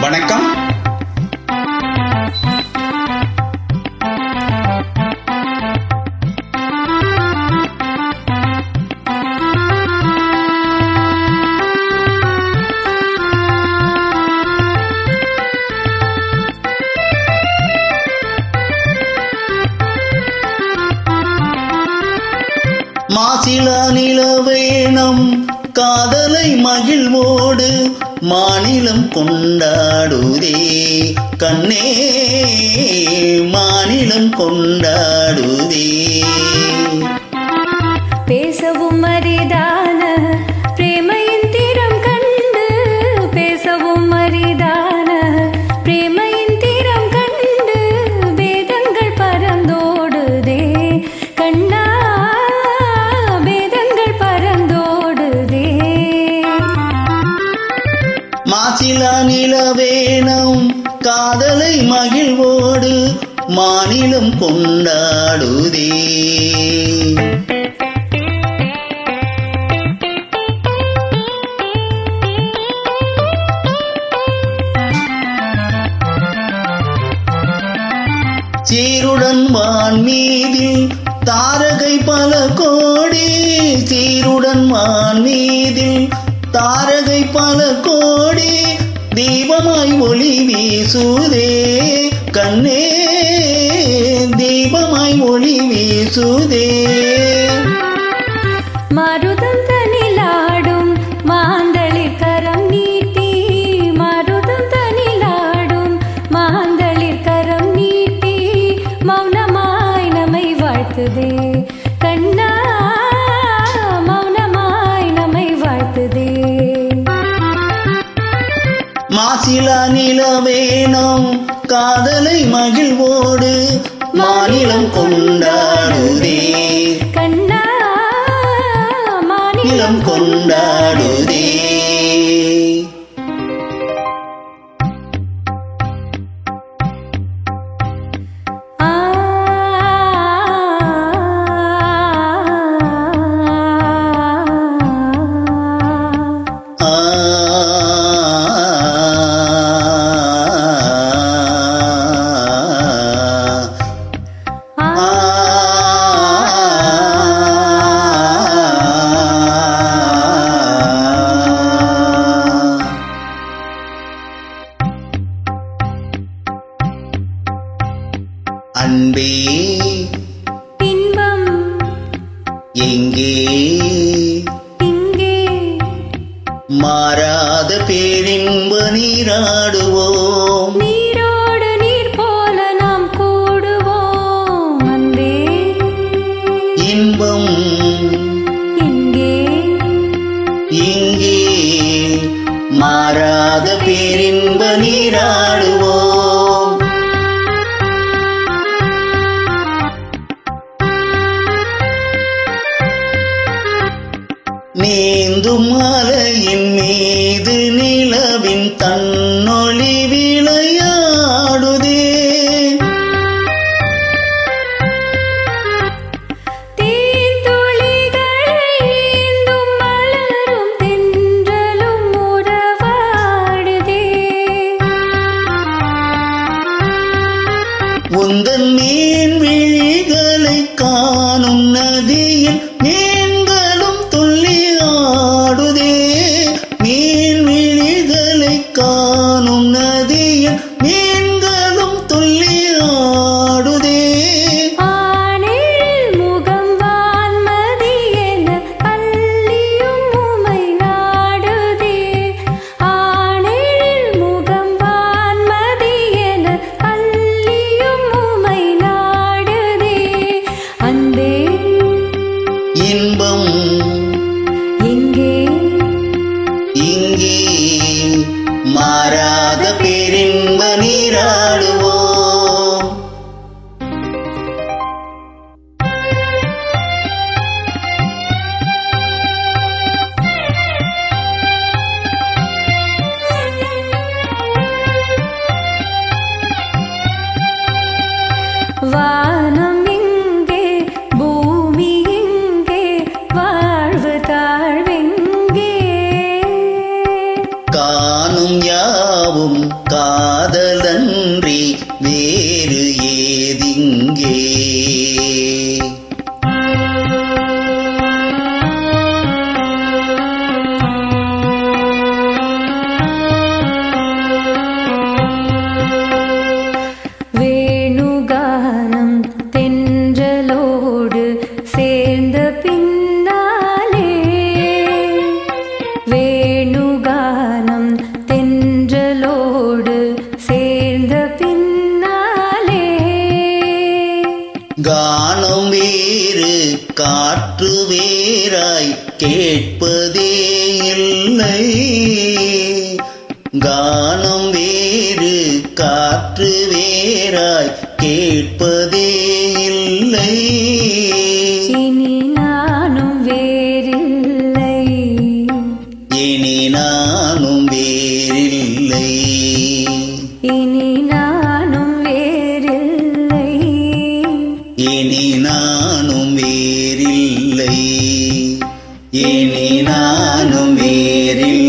வணக்கம். மாசிலா நிலவேணம் காதலை மகிழ்வோடு மாநிலம் கொண்டாடுதே கண்ணே, மாநிலம் கொண்டாடுதே. பேசவும் அரிதான பிரேமையின் தீரம் கண்டு, பேசவும் அரிதான பிரேமையின் தீரம் கண்டு, வேதங்கள் பறந்தோடுதே கண்ணா, வேதங்கள் பறந்தோடுதே. மாசிலா நிலவேணம் காதலை மகிழ்வோடு மாநிலம் கொண்டாடுதே. சீருடன் வான் மீதில் தாரகை பல கோடி, சீருடன் வான் மீதில் தாரகை பல கோடி, தீபமாய் ஒளி வீசுதே கண்ணே, தீபமாய் ஒளி வீசுதே. மருதம் தனிலாடும் மாந்தளிர் கரம் நீட்டி, மருதம் தனிலாடும் மாந்தளிர் கரம் நீட்டி, மௌனமாய் நம்மை வாழ்த்துதே கண்ணா, மௌனமாய் நம்மை வாழ்த்துதே. மாசிலா நிலவேணம் காதலை மகிழ்வோடு மாநிலம் கொண்டாடுதே கண்ணா, மாநிலம் கொண்டாடுதே. அன்பே இன்பம் எங்கே, இங்கே மாறாத பேரின்ப நீராடுவோம், நீரோடு நீர் போல நாம் கூடுவோம். அன்பே இன்பம் எங்கே, இங்கே மாறாத பேரின்ப நீராடுவோம். நீந்தும் மலையின் மீது நிலவின் தன்னொளி விளையாடுதே, தேன்துளிகளை ஏந்தும் மலரும் தென்றலும் உறவாடுதே. உந்தன் மீன் விழிகளை காணும் நதியில் மீன்களும் துள்ளி ஆடுதே, மீன் விழிகளை காணும் நதியில் மீன்களும் துள்ளி ஆடுதே. ஆனேழில் முகம் வான்மதி என அள்ளியும் உமை நாடுதே, ஆனேழில் முகம் வான்மதி என அள்ளியும் உமை நாடுதே. அன்பே இன்பம் எங்கே, இங்கே மாறாத பேரின்ப நீராடுவோம். வானம் எங்கே, பூமி எங்கே, வாழ்வு தாழ்வெங்கே, காணும் யாவும் காதலன்றி வேறு ஏதிங்கே. வேணுகானம் தென்றலோடு சேர்ந்த பின்னாலே, வேணுகானம் தென்றலோடு சேர்ந்த பின்னாலே, கானம் வேறு காற்று வேறாய் கேட்பதே இல்லை. கானம் வேறு காற்று வேறாய் கேட்பதே இல்லை. இனி நானும் வேறில்லை, இனி நானும் வேறில்லை. இனி நானும் வேறில்லை, இனி நானும் வேறில்லை. இனி நானும் வேறில்லை.